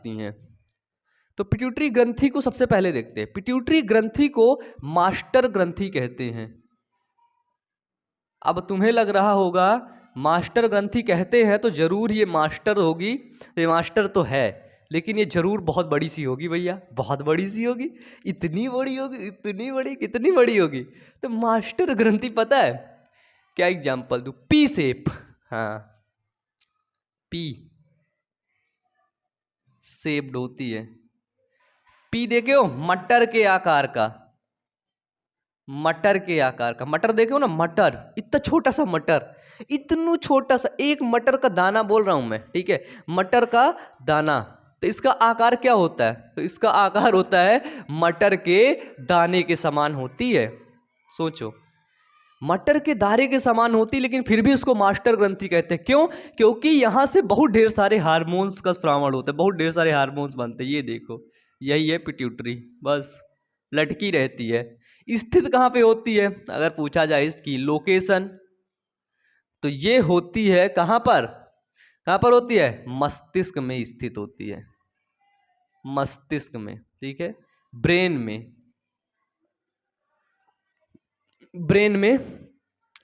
हैं। तो पिट्यूटरी ग्रंथि को सबसे पहले देखते हैं। पिट्यूटरी ग्रंथि को मास्टर ग्रंथि कहते हैं। अब तुम्हें लग रहा होगा मास्टर ग्रंथि कहते हैं तो जरूर ये मास्टर होगी, ये मास्टर तो है, लेकिन ये जरूर बहुत बड़ी सी होगी भैया, बहुत बड़ी सी होगी। इतनी बड़ी होगी, इतनी बड़ी, कितनी बड़ी होगी? तो मास्टर ग्रंथि पता है क्या? एग्जाम्पल दूं, पी शेप। हाँ, पी शेप्ड होती है। पी देखे हो? मटर के आकार का, मटर के आकार का। मटर देखे हो ना? मटर, इतना छोटा सा मटर, इतना छोटा सा, एक मटर का दाना बोल रहा हूं मैं, ठीक है? मटर का दाना। तो इसका आकार क्या होता है? तो इसका आकार होता है मटर के दाने के समान होती है। सोचो, मटर के दाने के समान होती, लेकिन फिर भी इसको मास्टर ग्रंथि कहते हैं। क्यों? क्योंकि यहां से बहुत ढेर सारे हार्मोन्स का स्रावण होता है, बहुत ढेर सारे हार्मोन्स बनते हैं। ये देखो, यही है पिट्यूटरी, बस लटकी रहती है। स्थित कहाँ पे होती है अगर पूछा जाए इसकी लोकेशन, तो ये होती है कहाँ पर? कहाँ पर होती है? मस्तिष्क में स्थित होती है, मस्तिष्क में, ठीक है? ब्रेन में, ब्रेन में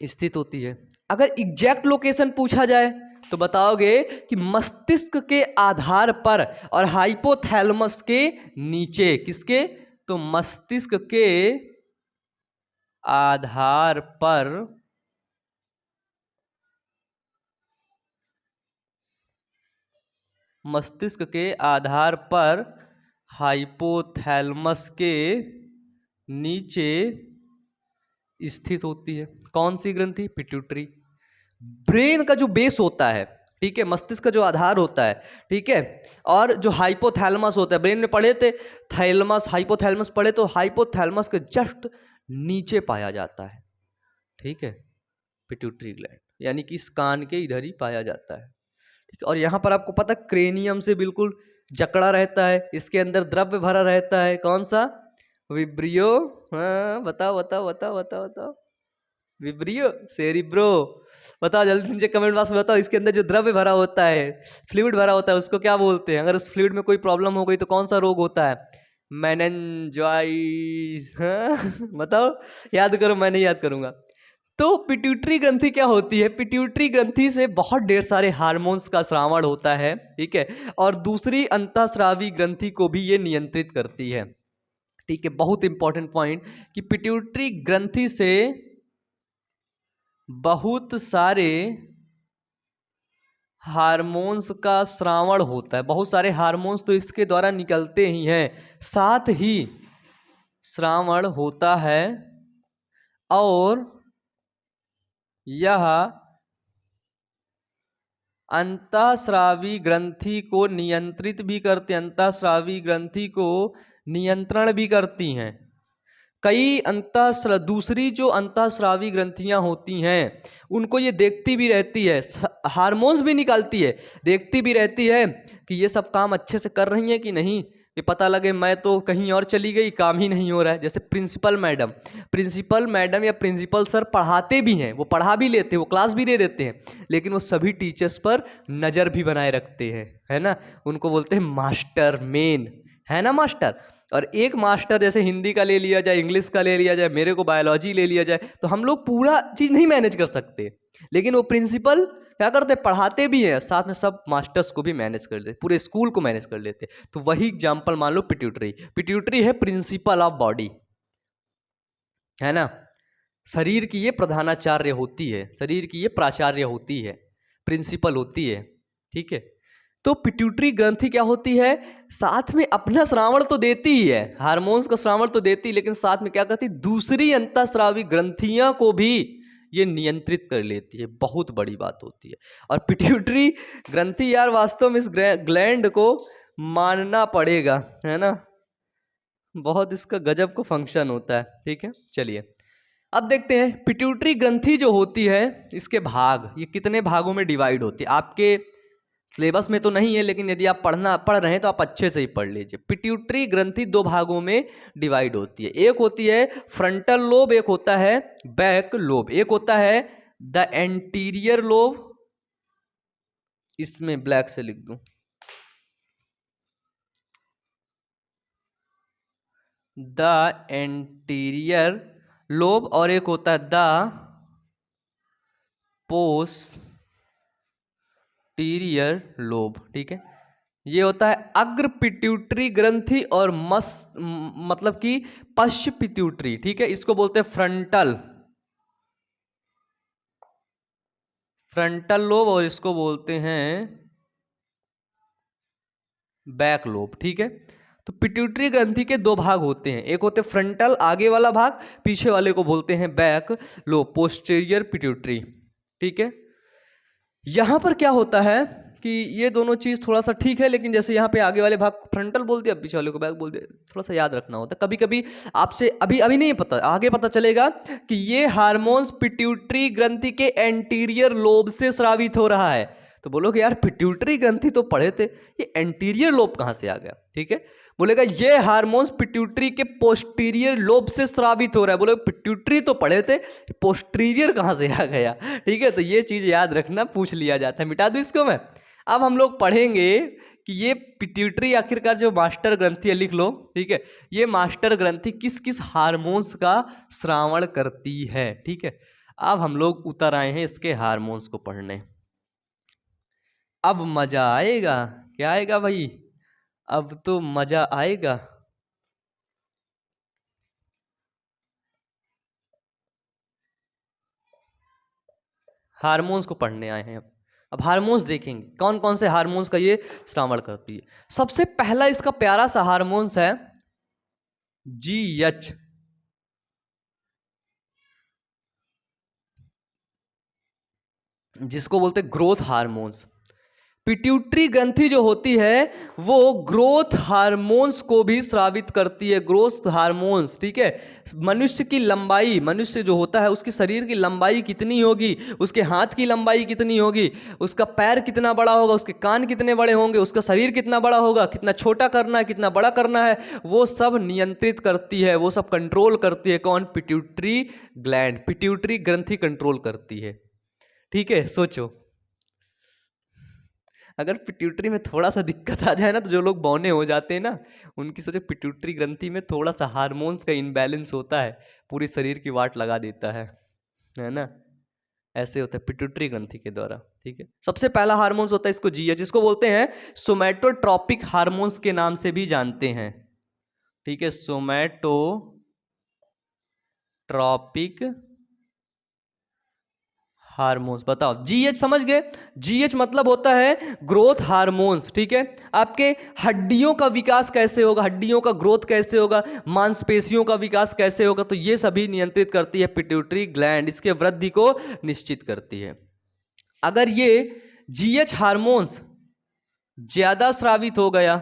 स्थित होती है। अगर एग्जैक्ट लोकेशन पूछा जाए तो बताओगे कि मस्तिष्क के आधार पर और हाइपोथैलेमस के नीचे। किसके? तो मस्तिष्क के आधार पर, मस्तिष्क के आधार पर हाइपोथैलेमस के नीचे स्थित होती है। कौन सी ग्रंथि? पिट्यूटरी। ब्रेन का जो बेस होता है, ठीक है, मस्तिष्क का जो आधार होता है, ठीक है, और जो हाइपोथैलेमस होता है, ब्रेन में पढ़े थे थैलेमस, हाइपोथैलेमस पढ़े, तो हाइपोथैलेमस के जस्ट नीचे पाया जाता है, ठीक है, पिट्यूटरी ग्लैंड, यानी कि इस कान के इधर ही पाया जाता है, ठीक है। और यहाँ पर आपको पता, क्रेनियम से बिल्कुल जकड़ा रहता है, इसके अंदर द्रव्य भरा रहता है। कौन सा? विब्रियो। हाँ, बताओ बताओ बताओ बताओ बताओ। Vibrio, cerebro. बताओ जल्दी से कमेंट बॉक्स में बताओ, इसके अंदर जो द्रव्य भरा होता है, फ्लूइड भरा होता है, उसको क्या बोलते हैं? अगर उस फ्लूइड में कोई प्रॉब्लम हो गई तो कौन सा रोग होता है? मेनिंजाइटिस। हाँ? बताओ, याद करो, मैं नहीं याद करूंगा। तो पिट्यूटरी ग्रंथि क्या होती है? पिट्यूटरी ग्रंथि से बहुत ढेर सारे हार्मोन्स का स्रावण होता है, ठीक है, और दूसरी अंतःस्रावी ग्रंथि को भी ये नियंत्रित करती है, ठीक है। बहुत इंपॉर्टेंट पॉइंट कि पिट्यूटरी ग्रंथि से बहुत सारे हार्मोन्स का स्रावण होता है, बहुत सारे हार्मोन्स तो इसके द्वारा निकलते ही हैं, साथ ही स्रावण होता है, और यह अंतःस्रावी ग्रंथि को नियंत्रित भी करते, अंतःस्रावी ग्रंथि को नियंत्रण भी करती हैं। कई दूसरी जो अंतःस्रावी ग्रंथियां होती हैं उनको ये देखती भी रहती है, हार्मोन्स भी निकालती है, देखती भी रहती है कि ये सब काम अच्छे से कर रही हैं कि नहीं। ये पता लगे मैं तो कहीं और चली गई, काम ही नहीं हो रहा है। जैसे प्रिंसिपल मैडम या प्रिंसिपल सर पढ़ाते भी हैं, वो पढ़ा भी लेते हैं, वो क्लास भी दे देते हैं, लेकिन वो सभी टीचर्स पर नज़र भी बनाए रखते हैं, है ना? उनको बोलते हैं मास्टर मेन, है ना मास्टर। और एक मास्टर, जैसे हिंदी का ले लिया जाए, इंग्लिश का ले लिया जाए, मेरे को बायोलॉजी ले लिया जाए, तो हम लोग पूरा चीज़ नहीं मैनेज कर सकते, लेकिन वो प्रिंसिपल क्या करते? पढ़ाते भी हैं, साथ में सब मास्टर्स को भी मैनेज कर लेते, पूरे स्कूल को मैनेज कर लेते। तो वही एग्जाम्पल मान लो पिट्यूटरी। पिट्यूटरी है प्रिंसिपल ऑफ बॉडी, है ना? शरीर की ये प्रधानाचार्य होती है, शरीर की ये प्राचार्य होती है, प्रिंसिपल होती है, ठीक है। तो पिट्यूटरी ग्रंथि क्या होती है? साथ में अपना श्रावण तो देती ही है, हार्मोन्स का श्रावण तो देती, लेकिन साथ में क्या करती? दूसरी अंतःस्रावी ग्रंथियां को भी ये नियंत्रित कर लेती है। बहुत बड़ी बात होती है। और पिट्यूटरी ग्रंथि यार वास्तव में इस ग्लैंड को मानना पड़ेगा, है ना? बहुत इसका गजब को फंक्शन होता है, ठीक है। चलिए अब देखते हैं पिट्यूटरी ग्रंथि जो होती है, इसके भाग, ये कितने भागों में डिवाइड होती है। आपके सिलेबस में तो नहीं है, लेकिन यदि आप पढ़ रहे हैं तो आप अच्छे से ही पढ़ लीजिए। पिट्यूटरी ग्रंथि दो भागों में डिवाइड होती है, एक होती है फ्रंटल लोब, एक होता है बैक लोब, एक होता है द एंटीरियर लोब, इसमें ब्लैक से लिख दूं, द एंटीरियर लोब, और एक होता है द पोस्टीरियर लोब। ठीक है, ये होता है अग्र पिट्यूटरी ग्रंथि और मतलब कि पश्च पिट्यूटरी। ठीक है, इसको बोलते हैं फ्रंटल लोब, और इसको बोलते हैं बैक लोब। ठीक है, तो पिट्यूटरी ग्रंथि के दो भाग होते हैं, एक होते फ्रंटल आगे वाला भाग, पीछे वाले को बोलते हैं बैक लोब, पोस्टीरियर पिट्यूटरी। ठीक है, यहां पर क्या होता है कि ये दोनों चीज थोड़ा सा ठीक है, लेकिन जैसे यहाँ पे आगे वाले भाग को फ्रंटल बोल दिया, पीछे वाले को बैक बोल दिया, थोड़ा सा याद रखना होता है। कभी कभी आपसे अभी अभी नहीं पता, आगे पता चलेगा कि ये हार्मोन्स पिट्यूटरी ग्रंथि के एंटीरियर लोब से स्रावित हो रहा है, तो बोलोगे यार पिट्यूटरी ग्रंथि तो पढ़े थे, ये एंटीरियर लोब कहाँ से आ गया। ठीक है, बोलेगा ये हार्मोन्स पिट्यूटरी के पोस्टीरियर लोब से स्रावित हो रहा है, बोले पिट्यूटरी तो पढ़े थे, पोस्टीरियर कहाँ से आ गया। ठीक है, तो ये चीज याद रखना, पूछ लिया जाता है। मिटा दूं इसको मैं। अब हम लोग पढ़ेंगे कि ये पिट्यूटरी आखिरकार जो मास्टर ग्रंथि है, लिख लो। ठीक है, ये मास्टर ग्रंथि किस किस हार्मोन्स का श्रावण करती है। ठीक है, अब हम लोग उतर आए हैं इसके हार्मोन्स को पढ़ने। अब मजा आएगा, क्या आएगा भाई, अब तो मजा आएगा। हार्मोन्स को पढ़ने आए हैं अब हार्मोन्स देखेंगे कौन कौन से हार्मोन्स का ये श्रावण करती है। सबसे पहला इसका प्यारा सा हार्मोन्स है GH, जिसको बोलते हैं ग्रोथ हार्मोन्स। पिट्यूटरी ग्रंथि जो होती है वो ग्रोथ हार्मोन्स को भी स्रावित करती है, ग्रोथ हार्मोन्स। ठीक है, मनुष्य की लंबाई, मनुष्य जो होता है उसके शरीर की लंबाई कितनी होगी, उसके हाथ की लंबाई कितनी होगी, उसका पैर कितना बड़ा होगा, उसके कान कितने बड़े होंगे, उसका शरीर कितना बड़ा होगा, कितना छोटा करना है, कितना बड़ा करना है, वो सब नियंत्रित करती है, वो सब कंट्रोल करती है। कौन? पिट्यूटरी ग्लैंड, पिट्यूटरी ग्रंथि कंट्रोल करती है। ठीक है, सोचो अगर पिट्यूटरी में थोड़ा सा दिक्कत आ जाए ना, तो जो लोग बौने हो जाते हैं ना, उनकी सोचो पिट्यूटरी ग्रंथि में थोड़ा सा हार्मोन्स का इनबैलेंस होता है, पूरी शरीर की वाट लगा देता है ना। ऐसे होता है पिट्यूटरी ग्रंथि के द्वारा। ठीक है, सबसे पहला हार्मोन्स होता है इसको GH, जिसको बोलते हैं सोमैटोट्रॉपिक हार्मोन्स के नाम से भी जानते हैं। ठीक है, सोमैटोट्रॉपिक हार्मोन्स। बताओ, GH समझ गए? GH मतलब होता है ग्रोथ हार्मोन्स। ठीक है, आपके हड्डियों का विकास कैसे होगा, हड्डियों का ग्रोथ कैसे होगा, मांसपेशियों का विकास कैसे होगा, तो ये सभी नियंत्रित करती है पिट्यूटरी ग्लैंड, इसके वृद्धि को निश्चित करती है। अगर ये GH हार्मोन्स ज्यादा स्रावित हो गया,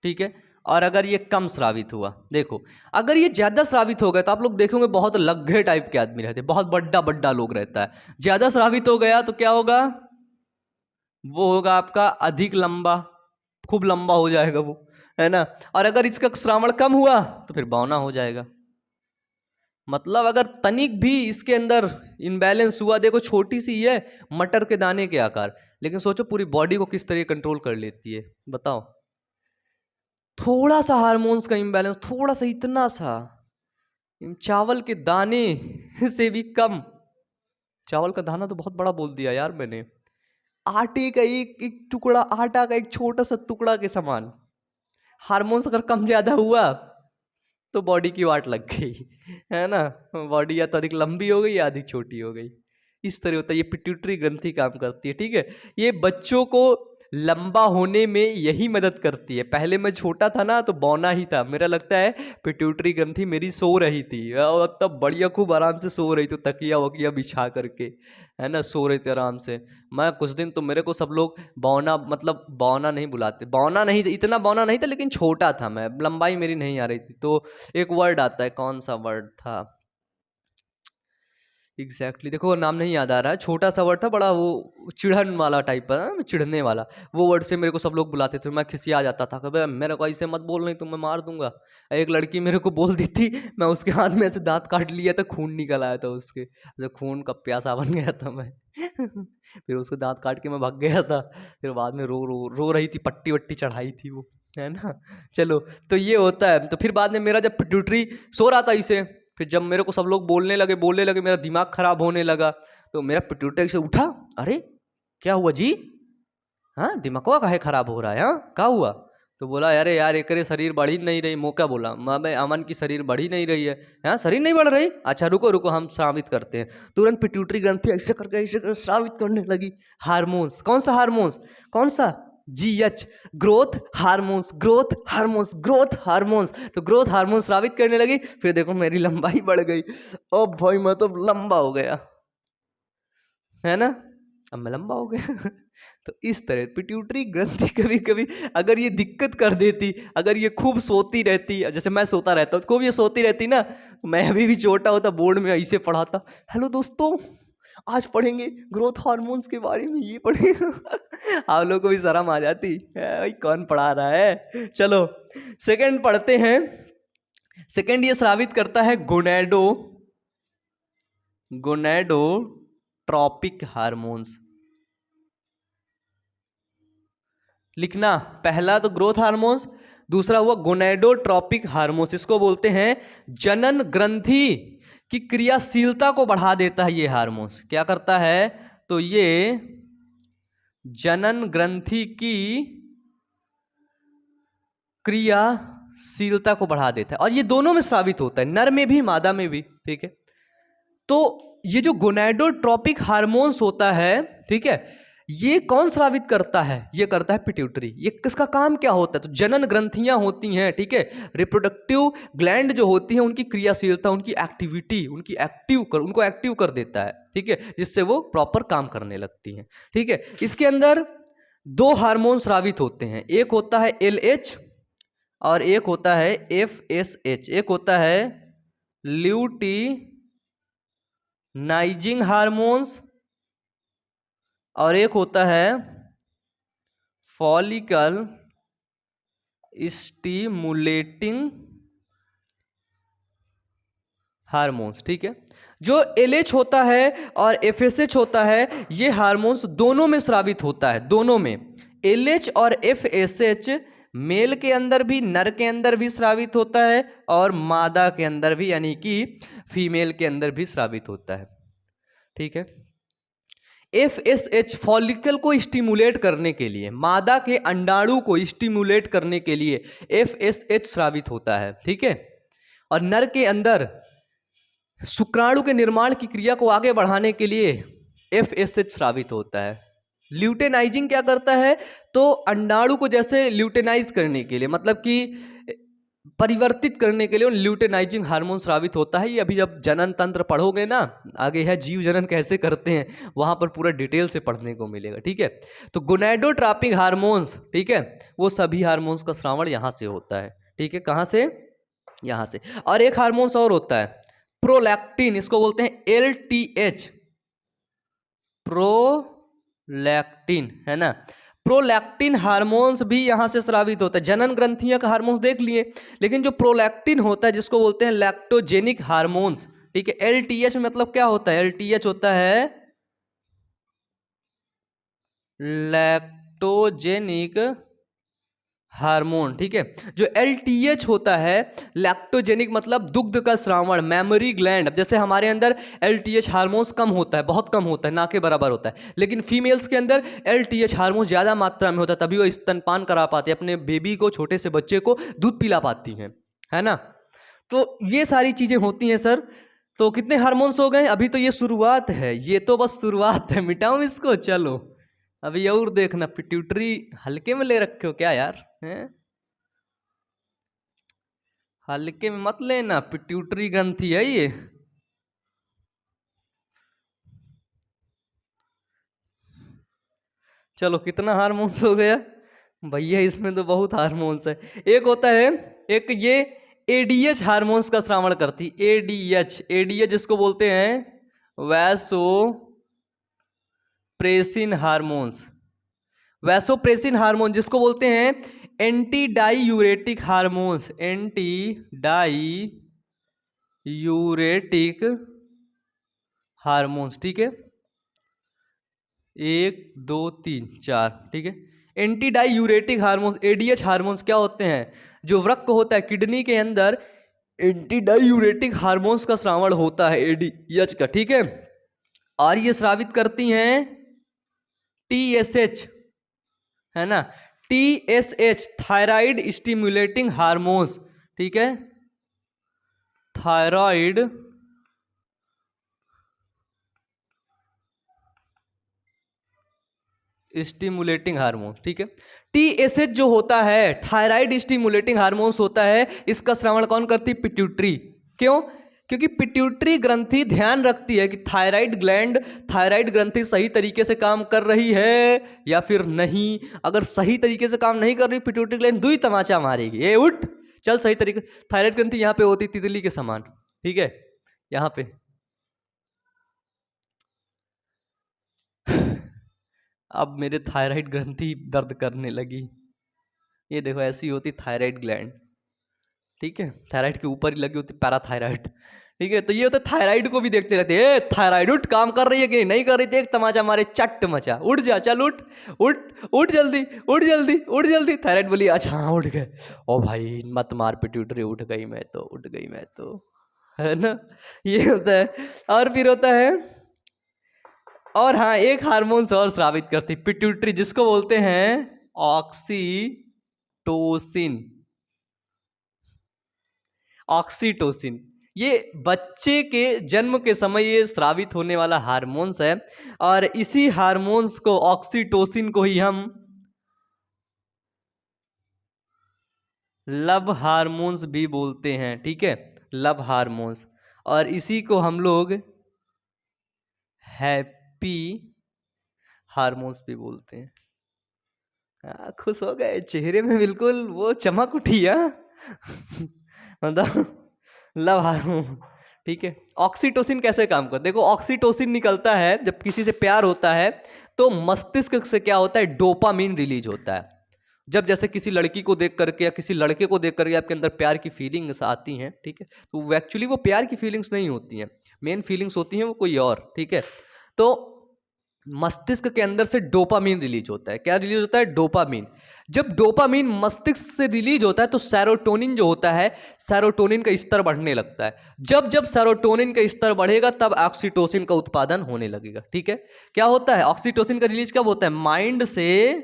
ठीक है, और अगर ये कम स्रावित हुआ, देखो अगर ये ज्यादा स्रावित हो गया तो आप लोग देखोगे बहुत लग्घे टाइप के आदमी रहते हैं, बहुत बड्डा बड्डा लोग रहता है। ज्यादा स्रावित हो गया तो क्या होगा, वो होगा आपका अधिक लंबा, खूब लंबा हो जाएगा वो, है ना। और अगर इसका श्रावण कम हुआ तो फिर बौना हो जाएगा। मतलब अगर तनिक भी इसके अंदर इनबैलेंस हुआ, देखो छोटी सी है मटर के दाने के आकार, लेकिन सोचो पूरी बॉडी को किस तरह कंट्रोल कर लेती है, बताओ। थोड़ा सा हार्मोन्स का इम्बैलेंस, थोड़ा सा, इतना सा, चावल के दाने से भी कम। चावल का दाना तो बहुत बड़ा बोल दिया यार मैंने, आटे का एक एक टुकड़ा, आटा का एक छोटा सा टुकड़ा के समान हार्मोन्स अगर कम ज्यादा हुआ तो बॉडी की वाट लग गई, है ना। बॉडी या तो अधिक लंबी हो गई या अधिक छोटी हो गई, इस तरह होता है। ये पिट्यूटरी ग्रंथि काम करती है। ठीक है, ये बच्चों को लंबा होने में यही मदद करती है। पहले मैं छोटा था ना तो बौना ही था, मेरा लगता है पिट्यूटरी ग्रंथि मेरी सो रही थी, और तब बढ़िया खूब आराम से सो रही थी, तकिया वकिया बिछा करके, है ना, सो रहे थे आराम से। मैं कुछ दिन तो मेरे को सब लोग बौना, मतलब बौना नहीं बुलाते, बौना नहीं, इतना बौना नहीं था, लेकिन छोटा था मैं, लंबाई मेरी नहीं आ रही थी। तो एक वर्ड आता है, कौन सा वर्ड था एग्जैक्टली देखो नाम नहीं याद आ रहा है, छोटा सा वर्ड था, बड़ा वो चिढ़न वाला टाइप का, चिढ़ने वाला, वो वर्ड से मेरे को सब लोग बुलाते थे। मैं खिसिया जाता था, कभी मेरे को ऐसे मत बोल, नहीं तो मैं मार दूंगा। एक लड़की मेरे को बोल दी थी, मैं उसके हाथ में ऐसे दांत काट लिया था, खून निकल आया था उसके, जो खून का प्यासा बन गया था मैं फिर उसको दांत काट के मैं भाग गया था। फिर बाद में रो रही थी, पट्टी वट्टी चढ़ाई थी वो। है ना। चलो, तो ये होता है। तो फिर बाद में मेरा जब पिट्यूटरी सो रहा था इसे, फिर जब मेरे को सब लोग बोलने लगे, मेरा दिमाग खराब होने लगा, तो मेरा पिट्यूटरी से उठा, अरे क्या हुआ जी, हाँ दिमाग काहे खराब हो रहा है, हाँ क्या हुआ। तो बोला अरे यार एक शरीर बढ़ ही नहीं रही। मौका बोला मैं अमन की शरीर बढ़ ही नहीं रही है, हाँ शरीर नहीं बढ़ रही, अच्छा रुको रुको हम साबित करते हैं। तुरंत पिट्यूटरी ग्रंथि ऐसे करके साबित करने लगी। हार्मोन्स, कौन सा हार्मोन्स, कौन सा, GH, growth hormones, growth hormones, growth hormones. तो ग्रोथ हार्मोन्स साबित करने लगी। फिर देखो मेरी लंबाई बढ़ गई। अब भाई मैं तो लंबा हो गया, है ना, अब मैं लंबा हो गया। तो इस तरह पिट्यूटरी ग्रंथि कभी कभी अगर ये दिक्कत कर देती, अगर ये खूब सोती रहती, जैसे मैं सोता रहता हूँ, खूब ये सोती रहती ना, तो मैं अभी भी छोटा होता, बोर्ड में ऐसे पढ़ाता, हेलो दोस्तों आज पढ़ेंगे ग्रोथ हार्मोन्स के बारे में, ये पढ़ेंगे। आप लोगों को भी शर्म आ जाती है, भाई कौन पढ़ा रहा है। चलो सेकंड पढ़ते हैं। सेकंड ये साबित करता है गोनेडोट्रॉपिक हार्मोन्स। लिखना, पहला तो ग्रोथ हार्मोन्स, दूसरा हुआ गोनेडोट्रॉपिक हार्मोन्स। इसको बोलते हैं जनन ग्रंथि की क्रियाशीलता को बढ़ा देता है ये हार्मोन्स। क्या करता है, तो ये जनन ग्रंथि की क्रियाशीलता को बढ़ा देता है, और ये दोनों में साबित होता है, नर में भी मादा में भी, ठीक है। तो ये जो गोनेडोट्रॉपिक हार्मोन्स होता है, ठीक है, ये कौन स्रावित करता है, ये करता है पिट्यूटरी। ये किसका काम क्या होता है, तो जनन ग्रंथियां होती हैं, ठीक है, रिप्रोडक्टिव ग्लैंड जो होती हैं उनकी क्रियाशीलता, उनकी एक्टिविटी, उनको एक्टिव कर देता है, ठीक है, जिससे वो प्रॉपर काम करने लगती हैं, ठीक है। इसके अंदर दो हार्मोन स्रावित होते हैं, एक होता है LH और एक होता है FSH। एक होता है ल्यूटिनाइजिंग हार्मोन्स और एक होता है फॉलिकल स्टिमुलेटिंग हार्मोन्स, ठीक है। जो LH होता है और FSH होता है, ये हार्मोन्स दोनों में स्रावित होता है, दोनों में। LH और FSH मेल के अंदर भी, नर के अंदर भी स्रावित होता है, और मादा के अंदर भी, यानी कि फीमेल के अंदर भी स्रावित होता है, ठीक है। FSH फॉलिकल को स्टिमुलेट करने के लिए, मादा के अंडाणु को स्टिमुलेट करने के लिए FSH स्रावित होता है, ठीक है। और नर के अंदर शुक्राणु के निर्माण की क्रिया को आगे बढ़ाने के लिए FSH स्रावित होता है। ल्यूटेनाइजिंग क्या करता है, तो अंडाणु को जैसे ल्यूटेनाइज करने के लिए, मतलब कि परिवर्तित करने के लिए ल्यूटेनाइजिंग हार्मोन स्रावित होता है। ये अभी जब जनन तंत्र पढ़ोगे ना, आगे है जीव जनन कैसे करते हैं, वहां पर पूरा डिटेल से पढ़ने को मिलेगा, ठीक है। तो गोनेडोट्रॉपिक हार्मोन्स, ठीक है, वो सभी हार्मोन्स का श्रावण यहां से होता है, ठीक है। कहां से, यहां से। और एक हार्मोन्स और होता है प्रोलैक्टिन, इसको बोलते हैं LTH, प्रोलैक्टिन, है ना। प्रोलैक्टिन हार्मोन्स भी यहां से स्रावित होता है। जनन ग्रंथियां का हार्मोन्स देख लिए, लेकिन जो प्रोलैक्टिन होता है जिसको बोलते हैं लैक्टोजेनिक हार्मोन्स, ठीक है। LTH मतलब क्या होता है, LTH होता है लैक्टोजेनिक हार्मोन, ठीक है। जो LTH होता है लैक्टोजेनिक मतलब दुग्ध का श्रावण, मेमोरी ग्लैंड। अब जैसे हमारे अंदर LTH हार्मोन्स कम होता है, बहुत कम होता है, ना के बराबर होता है, लेकिन फीमेल्स के अंदर LTH हार्मोन ज़्यादा मात्रा में होता है, तभी वो स्तनपान करा पाती है, अपने बेबी को, छोटे से बच्चे को दूध पिला पाती हैं, है ना। तो ये सारी चीज़ें होती हैं सर। तो कितने हार्मोन्स हो गए, अभी तो ये शुरुआत है, ये तो बस शुरुआत है, मिटाऊं इसको, चलो अभी और देखना। पिट्यूटरी हल्के में ले रखे हो क्या यार, हैं, हल्के में मत लेना, पिट्यूटरी ग्रंथि है ये। चलो कितना हार्मोन्स हो गया भैया, इसमें तो बहुत हार्मोन्स है। एक होता है, एक ये ADH हार्मोन्स का श्रावण करती, ADH जिसको बोलते हैं वैसो प्रेसिन हार्मोन्स, वैसोप्रेसिन हार्मोन जिसको बोलते हैं anti diuretic hormones, anti diuretic hormones, ठीक है। 1 2 3 4, ठीक है। Anti diuretic hormones ADH hormones क्या होते हैं? जो वृक्क होता है किडनी के अंदर एंटी डायूरेटिक हार्मोन्स का स्रावण होता है एडीएच का, ठीक है। और ये स्रावित करती हैं टीएसएच, है ना, टीएसएच थायराइड स्टिमुलेटिंग हार्मोन्स, ठीक है, थायराइड स्टिमुलेटिंग हार्मोन्स, ठीक है। टीएसएच जो होता है थायराइड स्टिमुलेटिंग हार्मोन्स होता है, इसका श्रवण कौन करती है? पिट्यूटरी। क्यों? क्योंकि पिट्यूटरी ग्रंथि ध्यान रखती है कि थायराइड ग्रंथि सही तरीके से काम कर रही है या फिर नहीं। अगर सही तरीके से काम नहीं कर रही पिट्यूटरी ग्लैंड दुई तमाचा मारेगी, ए उठ चल सही तरीके। थायराइड ग्रंथि यहाँ पे होती तितली के समान, ठीक है, यहाँ पे। अब मेरे थायराइड ग्रंथि दर्द करने लगी। ये देखो ऐसी होती थायराइड ग्लैंड, ठीक है, थायराइड के ऊपर ही लगी होती पैराथायराइड, ठीक है। तो ये होता थायराइड को भी देखते रहते हैं, थायराइड उठ काम कर रही है कि नहीं कर रही थी, एक तमाचा मारे चट मचा, उठ जा चल उठ उठ उठ जल्दी उठ जल्दी उठ जल्दी। थायराइड बोली अच्छा हाँ उठ गए, ओ भाई मत मार पिट्यूटरी, उठ गई मैं तो, उठ गई मैं तो, है ना, ये होता है। और फिर होता है, और हाँ एक हार्मोन्स और स्रावित करती पिट्यूटरी, जिसको बोलते हैं ऑक्सीटोसिन। ऑक्सीटोसिन ये बच्चे के जन्म के समय ये स्रावित होने वाला हार्मोन्स है, और इसी हार्मोन्स को ऑक्सीटोसिन को ही हम लव हार्मोन्स भी बोलते हैं, ठीक है, लव हार्मोन्स। और इसी को हम लोग हैप्पी हार्मोन्स भी बोलते हैं। खुश हो गए चेहरे में, बिल्कुल वो चमक उठी है। मतलब लव हार्मोन, ठीक है। ऑक्सीटोसिन कैसे काम करता है? देखो ऑक्सीटोसिन निकलता है जब किसी से प्यार होता है तो मस्तिष्क से क्या होता है, डोपामीन रिलीज होता है। जब जैसे किसी लड़की को देख करके या किसी लड़के को देख करके आपके अंदर प्यार की फीलिंग्स आती हैं, ठीक है, तो एक्चुअली वो प्यार की फीलिंग्स नहीं होती हैं, मेन फीलिंग्स होती हैं वो कोई और, ठीक है। तो मस्तिष्क के अंदर से डोपामीन रिलीज होता है। क्या रिलीज होता है? डोपामीन। जब डोपामीन मस्तिष्क से रिलीज होता है तो सेरोटोनिन जो होता है, सेरोटोनिन का स्तर बढ़ने लगता है। जब जब सेरोटोनिन का स्तर बढ़ेगा तब ऑक्सीटोसिन का उत्पादन होने लगेगा, ठीक है। क्या होता है? ऑक्सीटोसिन का रिलीज कब होता है? माइंड से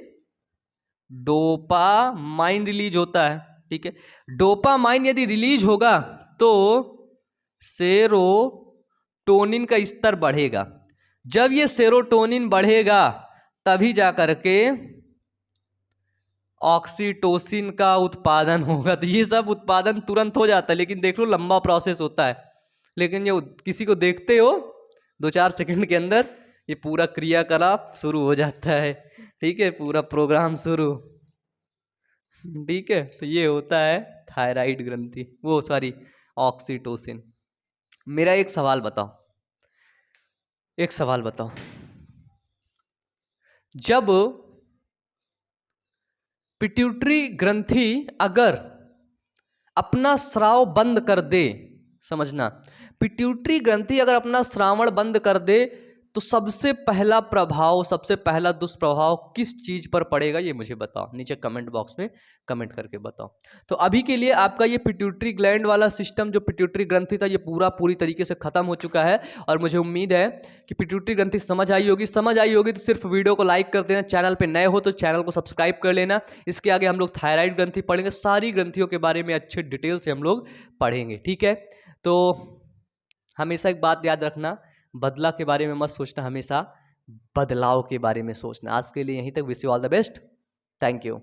डोपामाइन रिलीज होता है, ठीक है। डोपामाइन यदि रिलीज होगा तो सेरोटोनिन का स्तर बढ़ेगा। जब ये सेरोटोनिन बढ़ेगा तभी जा करके ऑक्सीटोसिन का उत्पादन होगा। तो ये सब उत्पादन तुरंत हो जाता है, लेकिन देख लो लंबा प्रोसेस होता है। लेकिन ये किसी को देखते हो 2-4 सेकंड के अंदर ये पूरा क्रियाकलाप शुरू हो जाता है, ठीक है, पूरा प्रोग्राम शुरू, ठीक है। तो ये होता है थायराइड ग्रंथि, वो सॉरी ऑक्सीटोसिन। मेरा एक सवाल बताओ, एक सवाल बताओ, जब पिट्यूटरी ग्रंथि अगर अपना स्राव बंद कर दे, समझना, पिट्यूटरी ग्रंथि अगर अपना स्रावण बंद कर दे तो सबसे पहला प्रभाव, सबसे पहला दुष्प्रभाव किस चीज पर पड़ेगा ये मुझे बताओ, नीचे कमेंट बॉक्स में कमेंट करके बताओ। तो अभी के लिए आपका ये पिट्यूटरी ग्लैंड वाला सिस्टम, जो पिट्यूटरी ग्रंथि था, ये पूरी तरीके से खत्म हो चुका है। और मुझे उम्मीद है कि पिट्यूटरी ग्रंथि समझ आई होगी। समझ आई होगी तो सिर्फ वीडियो को लाइक कर देना, चैनल पर नए हो तो चैनल को सब्सक्राइब कर लेना। इसके आगे हम लोग थायराइड ग्रंथि पढ़ेंगे, सारी ग्रंथियों के बारे में अच्छे डिटेल से हम लोग पढ़ेंगे, ठीक है। तो हमेशा एक बात याद रखना, बदला के बारे में मत सोचना, हमेशा बदलाव के बारे में सोचना। आज के लिए यहीं तक। Wish you all the best. Thank you.